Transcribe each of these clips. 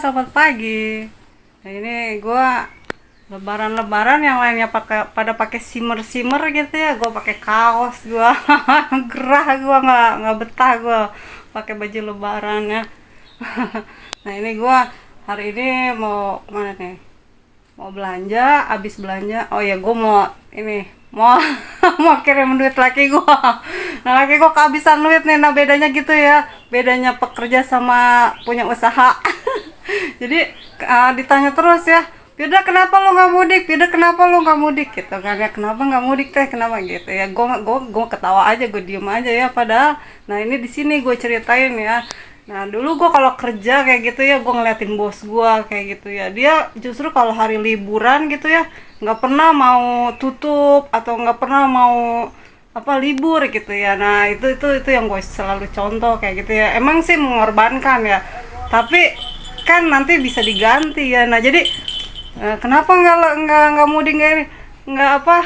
selamat pagi. Nah, ini gua lebaran-lebaran yang lainnya pada pakai simmer-simmer gitu ya. Gua pakai kaos gua. Gerah gua nggak betah gua pakai baju lebaran ya. Nah, ini gua hari ini mau mana nih? Mau belanja, abis belanja. Oh ya, gua mau ini mau mau kirim duit laki gua. Nah, laki gua kehabisan duit nih. Nah, bedanya gitu ya. Bedanya pekerja sama punya usaha. Jadi ditanya terus ya, Firda kenapa lo nggak mudik, Firda kenapa lo nggak mudik gitu kan ya, kenapa nggak mudik teh, kenapa gitu ya. Gue ketawa aja, gue diem aja ya, padahal nah ini di sini gue ceritain ya. Nah dulu gue kalau kerja kayak gitu ya, gue ngeliatin bos gue kayak gitu ya, dia justru kalau hari liburan gitu ya nggak pernah mau tutup atau nggak pernah mau apa libur gitu ya. Nah itu yang gue selalu contoh kayak gitu ya, emang sih mengorbankan ya, tapi kan nanti bisa diganti ya. Nah jadi kenapa nggak mudik, nggak apa,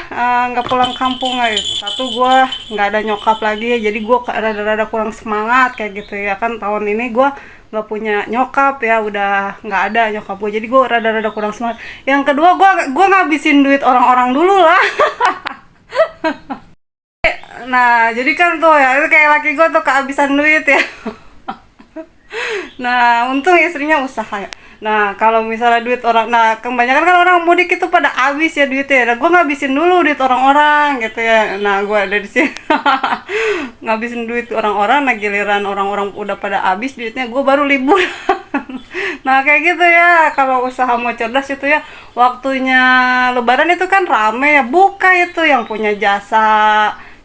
nggak pulang kampung aja. Satu, gue nggak ada nyokap lagi ya, jadi gue rada-rada kurang semangat kayak gitu ya kan. Tahun ini gue nggak punya nyokap ya, udah nggak ada nyokap gue, jadi gue rada-rada kurang semangat. Yang kedua, gue ngabisin duit orang-orang dulu lah. Nah jadi kan tuh ya, itu kayak laki gue tuh kehabisan duit ya. Nah, untung istrinya usaha ya. Nah, kalau misalnya duit orang, nah kebanyakan kan orang mudik itu pada habis ya duitnya. Nah, gue ngabisin dulu duit orang-orang gitu ya. Nah, gue ada di sini ngabisin duit orang-orang. Nah, giliran orang-orang udah pada habis duitnya, gue baru libur. Nah, kayak gitu ya. Kalau usaha mau cerdas itu ya, waktunya Lebaran itu kan rame ya. Buka itu yang punya jasa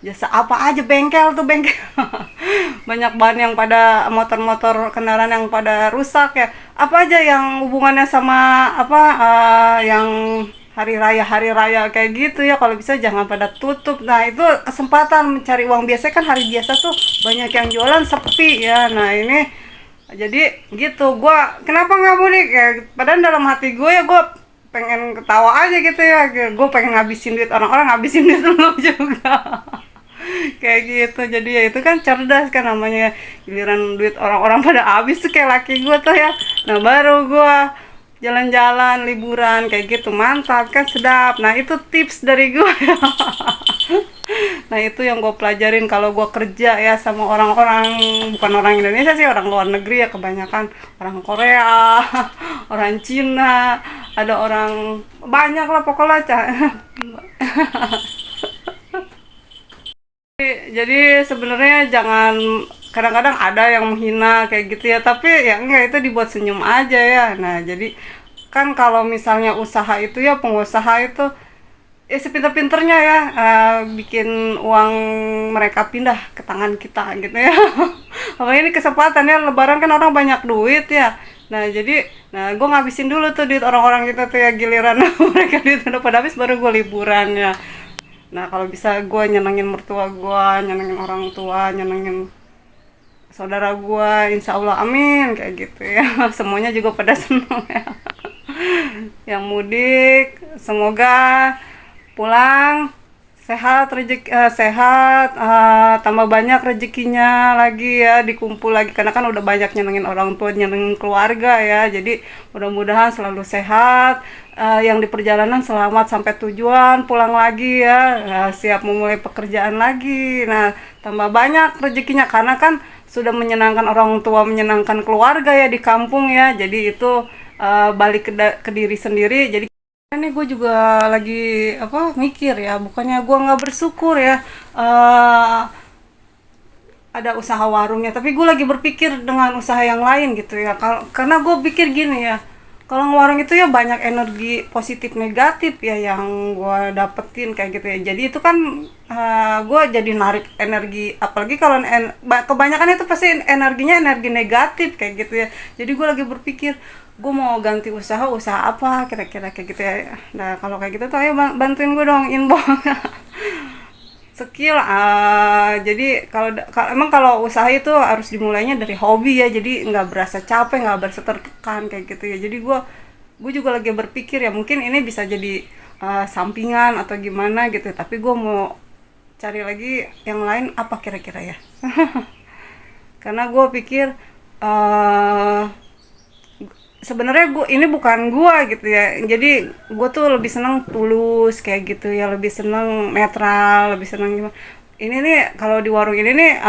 jasa apa aja, bengkel tuh bengkel. Banyak ban yang pada motor-motor, kendaraan yang pada rusak ya, apa aja yang hubungannya sama apa, yang hari raya kayak gitu ya, kalau bisa jangan pada tutup. Nah itu kesempatan mencari uang, biasanya kan hari biasa tuh banyak yang jualan, sepi ya. Nah ini jadi gitu, gua kenapa nggak mudik ya, padahal dalam hati gue ya gue pengen ketawa aja gitu ya, gue pengen ngabisin duit orang-orang, ngabisin duit lu juga. Kayak gitu. Jadi ya itu kan cerdas kan namanya, giliran duit orang-orang pada habis tuh kayak laki gue tuh ya, nah baru gue jalan-jalan liburan kayak gitu, mantap kan, sedap. Nah itu tips dari gue. Nah itu yang gue pelajarin kalau gue kerja ya sama orang-orang, bukan orang Indonesia sih, orang luar negeri ya, kebanyakan orang Korea, orang Cina, ada orang banyak lah pokoknya. Jadi sebenarnya jangan, kadang-kadang ada yang menghina kayak gitu ya, tapi ya enggak, itu dibuat senyum aja ya. Nah jadi kan kalau misalnya usaha itu ya, pengusaha itu ya sepinter-pinternya ya, bikin uang mereka pindah ke tangan kita gitu ya. Apalagi ini kesempatan ya, lebaran kan orang banyak duit ya. Nah jadi, nah gue ngabisin dulu tuh duit orang-orang kita tuh ya, giliran mereka duit udah pada habis baru gue liburan ya. Nah kalau bisa gue nyenengin mertua gue, nyenengin orang tua, nyenengin saudara gue, insya Allah amin kayak gitu ya. Semuanya juga pada seneng ya. Yang mudik semoga pulang sehat, rezeki sehat, tambah banyak rezekinya lagi ya, dikumpul lagi, karena kan udah banyak nyenengin orang tua, nyenengin keluarga ya. Jadi mudah-mudahan selalu sehat, yang di perjalanan selamat sampai tujuan, pulang lagi ya, siap memulai pekerjaan lagi. Nah tambah banyak rezekinya, karena kan sudah menyenangkan orang tua, menyenangkan keluarga ya di kampung ya. Jadi itu balik ke diri sendiri. Jadi ini gue juga lagi apa mikir ya, bukannya gue nggak bersyukur ya, ada usaha warungnya, tapi gue lagi berpikir dengan usaha yang lain gitu ya. Karena gue pikir gini ya, kalau ngewarung itu ya banyak energi positif negatif ya yang gue dapetin kayak gitu ya. Jadi itu kan gue jadi narik energi, apalagi kalau kebanyakan itu pasti energinya energi negatif kayak gitu ya. Jadi gue lagi berpikir gue mau ganti usaha apa kira-kira kayak gitu ya. Nah kalau kayak gitu tuh ayo bantuin gue dong, inbox. Skill, jadi emang kalau usaha itu harus dimulainya dari hobi ya, jadi nggak berasa capek, nggak berasa tertekan kayak gitu ya. Jadi gue juga lagi berpikir ya, mungkin ini bisa jadi sampingan atau gimana gitu, tapi gue mau cari lagi yang lain apa kira-kira ya. Karena gue pikir sebenarnya gue ini bukan gue gitu ya, jadi gue tuh lebih seneng tulus kayak gitu ya, lebih seneng netral, lebih seneng gimana ini nih. Kalau di warung ini nih,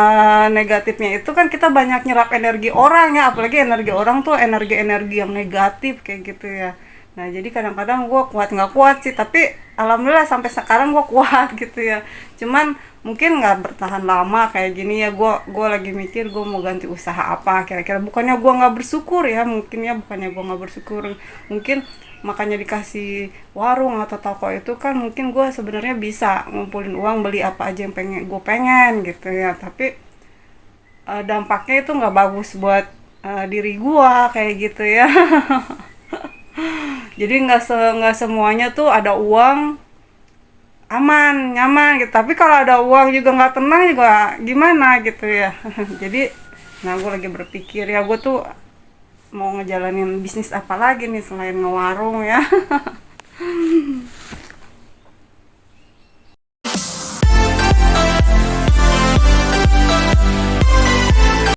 negatifnya itu kan kita banyak nyerap energi orang ya, apalagi energi orang tuh energi-energi yang negatif kayak gitu ya. Nah jadi kadang-kadang gue kuat nggak kuat sih, tapi alhamdulillah sampai sekarang gue kuat gitu ya. Cuman mungkin nggak bertahan lama kayak gini ya. Gue lagi mikir gue mau ganti usaha apa kira-kira. Bukannya gue nggak bersyukur ya, mungkin ya, bukannya gue nggak bersyukur, mungkin makanya dikasih warung atau toko itu kan mungkin gue sebenarnya bisa ngumpulin uang beli apa aja yang pengen gitu ya. Tapi dampaknya itu nggak bagus buat diri gue kayak gitu ya. Jadi nggak semuanya tuh ada uang aman nyaman gitu, tapi kalau ada uang juga nggak tenang juga gimana gitu ya. Jadi nah gue lagi berpikir ya, gue tuh mau ngejalanin bisnis apa lagi nih selain ngewarung ya.